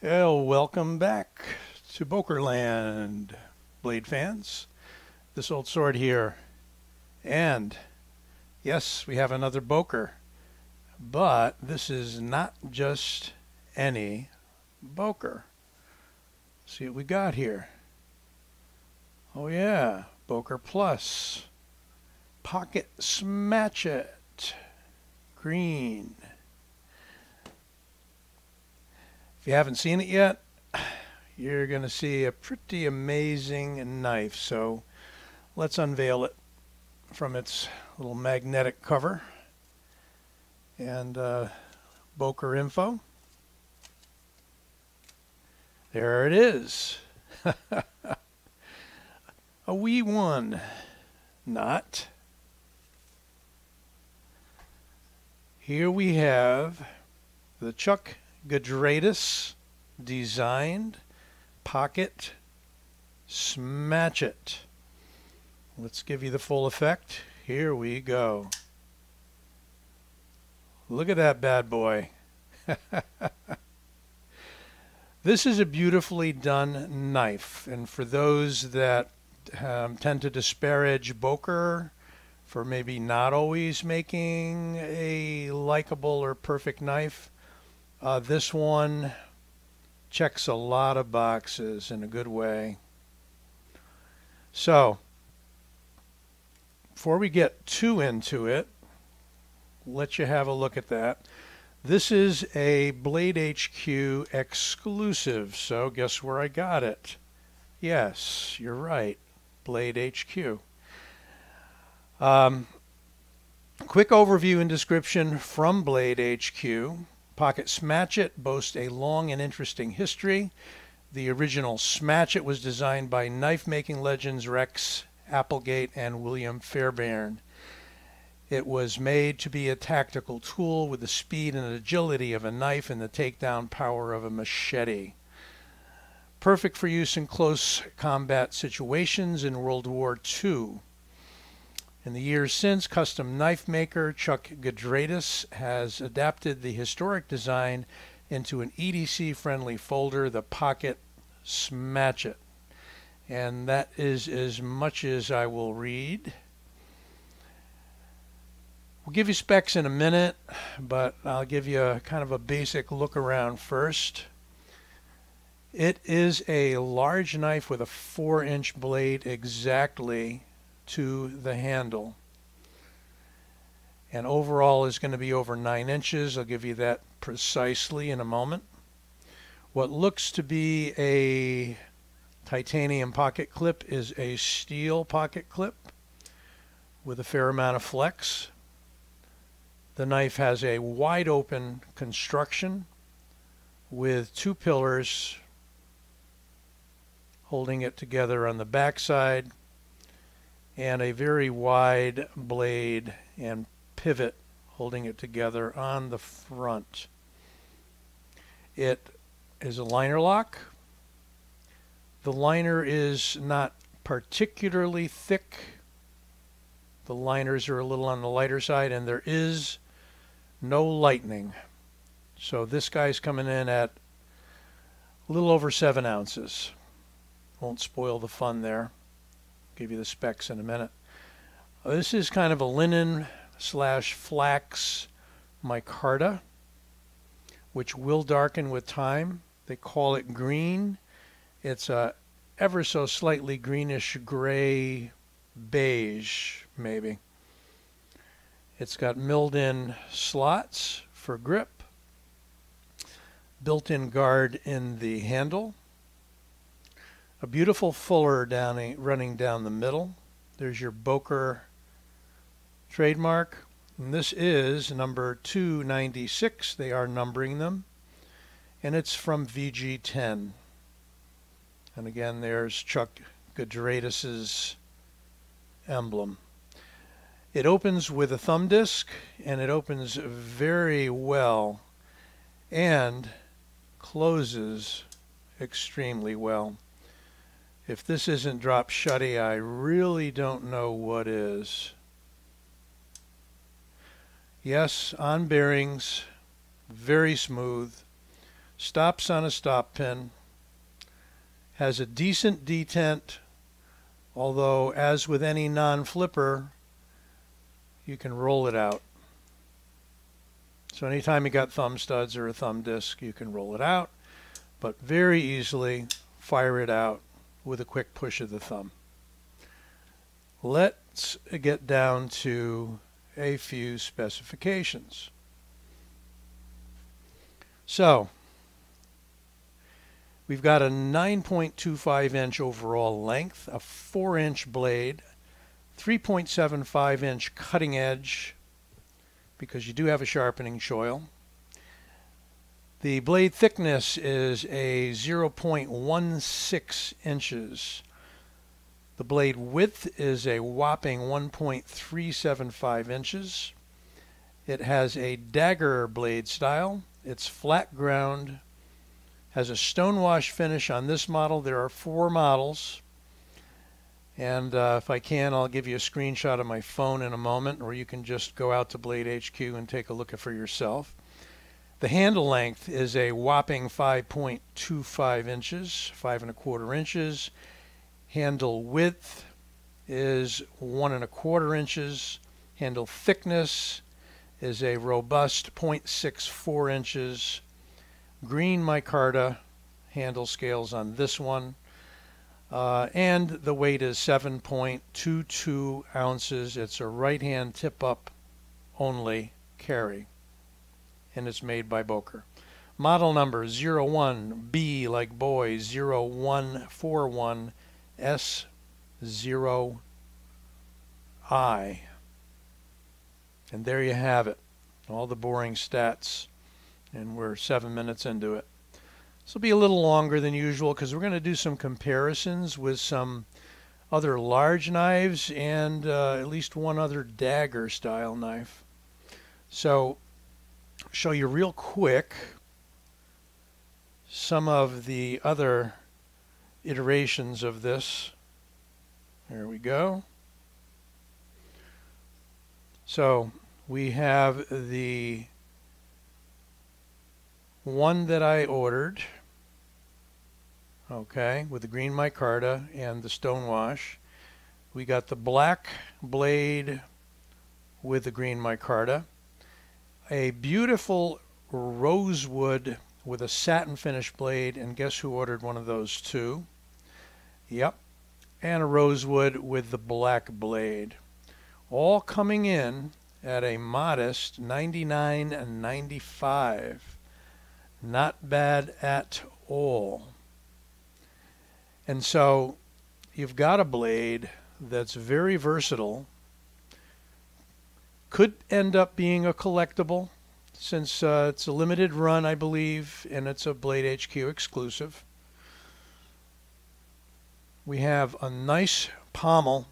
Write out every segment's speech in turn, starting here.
Well, welcome back to Bokerland, Blade fans. This old sword here. And yes, we have another Boker. But this is not just any Boker. See what we got here. Oh yeah, Boker Plus. Pocket Smatchet. Green. If you haven't seen it yet, you're going to see a pretty amazing knife. So let's unveil it from its little magnetic cover and Boker info. There it is. A wee one. Not. Here we have the Chuck Gedraitis designed pocket Smatchet. Let's give you the full effect. Here we go. Look at that bad boy. This is a beautifully done knife, and for those that tend to disparage Boker for maybe not always making a likable or perfect knife, this one checks a lot of boxes in a good way. So, before we get too into it, let you have a look at that. This is a BladeHQ exclusive, so guess where I got it? Yes, you're right, BladeHQ. Quick overview and description from BladeHQ. Pocket Smatchet boasts a long and interesting history. The original Smatchet was designed by knife-making legends Rex Applegate and William Fairbairn. It was made to be a tactical tool with the speed and agility of a knife and the takedown power of a machete. Perfect for use in close combat situations in World War II. In the years since, custom knife maker Chuck Gedraitis has adapted the historic design into an EDC-friendly folder, the Pocket Smatchet. And that is as much as I will read. We'll give you specs in a minute, but I'll give you a kind of a basic look around first. It is a large knife with a 4-inch blade exactly to the handle, and overall is going to be over 9 inches. I'll give you that precisely in a moment. What looks to be a titanium pocket clip is a steel pocket clip with a fair amount of flex. The knife has a wide open construction with 2 pillars holding it together on the backside, and a very wide blade and pivot holding it together on the front. It is a liner lock. The liner is not particularly thick. The liners are a little on the lighter side, and there is no lightning. So this guy's coming in at a little over 7 ounces. Won't spoil the fun there. Give you the specs in a minute. This is kind of a linen / flax micarta, which will darken with time. They call it green. It's a ever so slightly greenish gray beige, maybe. It's got milled in slots for grip, built-in guard in the handle, a beautiful fuller running down the middle. There's your Boker trademark. And this is number 296. They are numbering them. And it's from VG10. And again, there's Chuck Gedraitis' emblem. It opens with a thumb disc, and it opens very well and closes extremely well. If this isn't drop shutty, I really don't know what is. Yes, on bearings, very smooth. Stops on a stop pin. Has a decent detent, although as with any non-flipper, you can roll it out. So anytime you got thumb studs or a thumb disc, you can roll it out, but very easily fire it out with a quick push of the thumb. Let's get down to a few specifications. So we've got a 9.25 inch overall length, a 4-inch blade, 3.75 inch cutting edge, because you do have a sharpening choil. The blade thickness is a 0.16 inches. The blade width is a whopping 1.375 inches. It has a dagger blade style. It's flat ground. Has a stonewash finish on this model. There are 4 models. And if I can, I'll give you a screenshot of my phone in a moment, or you can just go out to BladeHQ and take a look at it for yourself. The handle length is a whopping 5.25 inches, 5¼ inches. Handle width is 1¼ inches. Handle thickness is a robust 0.64 inches. Green micarta handle scales on this one. And the weight is 7.22 ounces. It's a right-hand tip-up only carry, and it's made by Boker. Model number 01B like boy 0141 S0I. And there you have it. All the boring stats. And we're 7 minutes into it. This will be a little longer than usual because we're going to do some comparisons with some other large knives and at least one other dagger style knife. So I'll show you real quick some of the other iterations of this. There we go. So we have the one that I ordered, okay, with the green micarta and the stonewash. We got the black blade with the green micarta, a beautiful rosewood with a satin finish blade, and guess who ordered one of those too? Yep, and a rosewood with the black blade, all coming in at a modest $99.95. Not bad at all. And so you've got a blade that's very versatile. Could end up being a collectible since it's a limited run, I believe, and it's a BladeHQ exclusive. We have a nice pommel,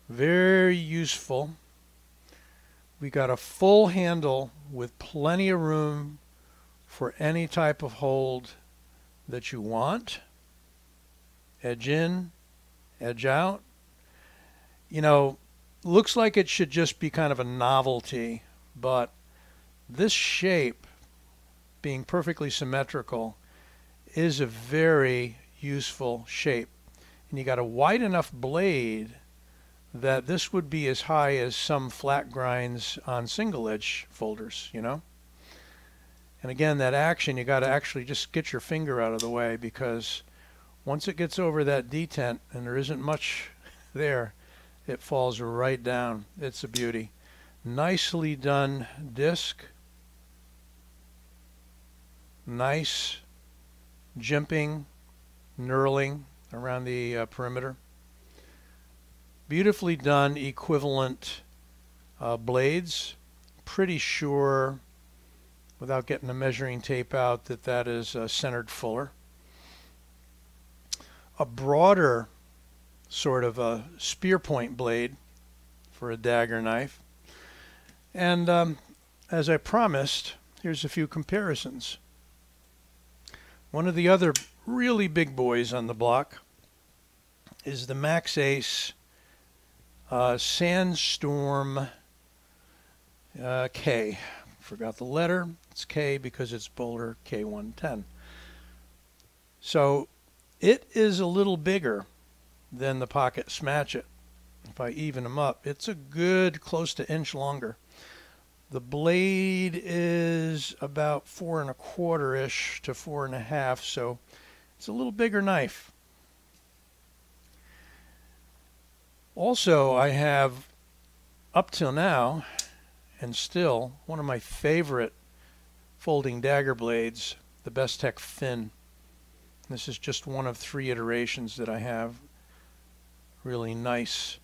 very useful. We got a full handle with plenty of room for any type of hold that you want. Edge in, edge out. You know, looks like it should just be kind of a novelty, but this shape, being perfectly symmetrical, is a very useful shape. And you got a wide enough blade that this would be as high as some flat grinds on single edge folders, you know. And again, that action, you got to actually just get your finger out of the way, because once it gets over that detent, and there isn't much there, it falls right down. It's a beauty. Nicely done disc. Nice jimping, knurling around the perimeter. Beautifully done equivalent blades. Pretty sure, without getting the measuring tape out, that that is centered fuller. A broader sort of a spear point blade for a dagger knife. And as I promised, here's a few comparisons. One of the other really big boys on the block is the Max Ace Sandstorm K forgot the letter. It's K because it's Boulder K110. So it is a little bigger than the pocket Smatchet. If I even them up, it's a good close to inch longer. The blade is about 4 1/4-ish to 4 1/2, so it's a little bigger knife. Also, I have up till now, and still, one of my favorite folding dagger blades, the BladeHQ Fin. This is just one of 3 iterations that I have. Really nice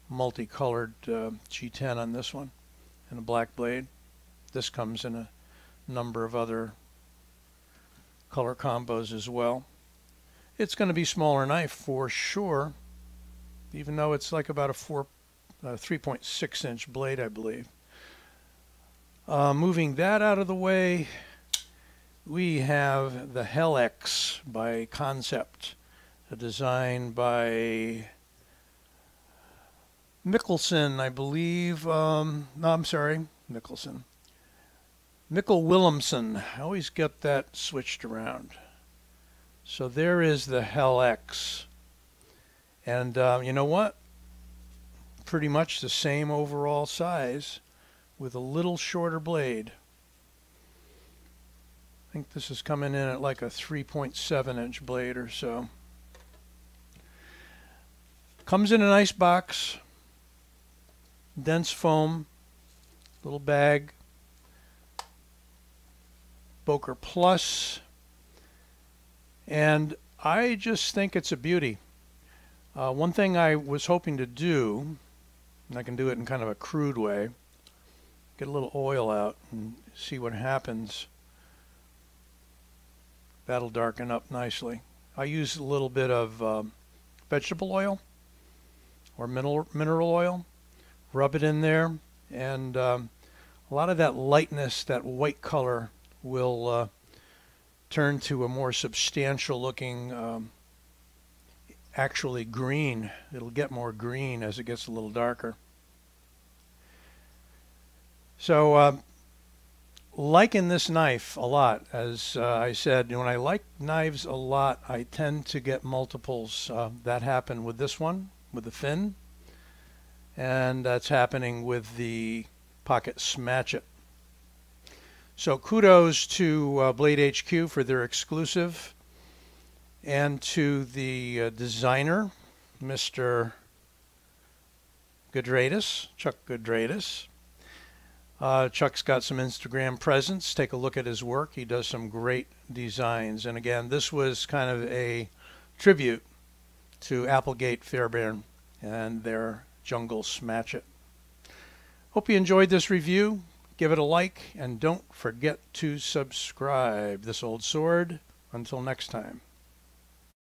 multicolored G10 on this one, and a black blade. This comes in a number of other color combos as well. It's going to be smaller knife for sure, even though it's like about a 3.6 inch blade, I believe. Moving that out of the way, we have the Hell-X by Concept, a design by Mickelson, I believe. No, I'm sorry, Mickelson. Mikkel Willemsen. I always get that switched around. So there is the Hell-X. And you know what? Pretty much the same overall size with a little shorter blade. I think this is coming in at like a 3.7 inch blade or so. Comes in a nice box. Dense foam. Little bag. Boker Plus. And I just think it's a beauty. One thing I was hoping to do, and I can do it in kind of a crude way, get a little oil out and see what happens. That'll darken up nicely. I use a little bit of vegetable oil or mineral oil, rub it in there, and a lot of that lightness, that white color, will turn to a more substantial looking, actually green. It'll get more green as it gets a little darker. So liking this knife a lot. As I said, when I like knives a lot, I tend to get multiples. That happened with this one, with the fin, and that's happening with the pocket Smatchet. So kudos to BladeHQ for their exclusive, and to the designer, Mr. Gedraitis, Chuck Gedraitis. Chuck's got some Instagram presence. Take a look at his work. He does some great designs. And again, this was kind of a tribute to Applegate, Fairbairn, and their jungle Smatchet. Hope you enjoyed this review. Give it a like, and don't forget to subscribe. This Old Sword. Until next time.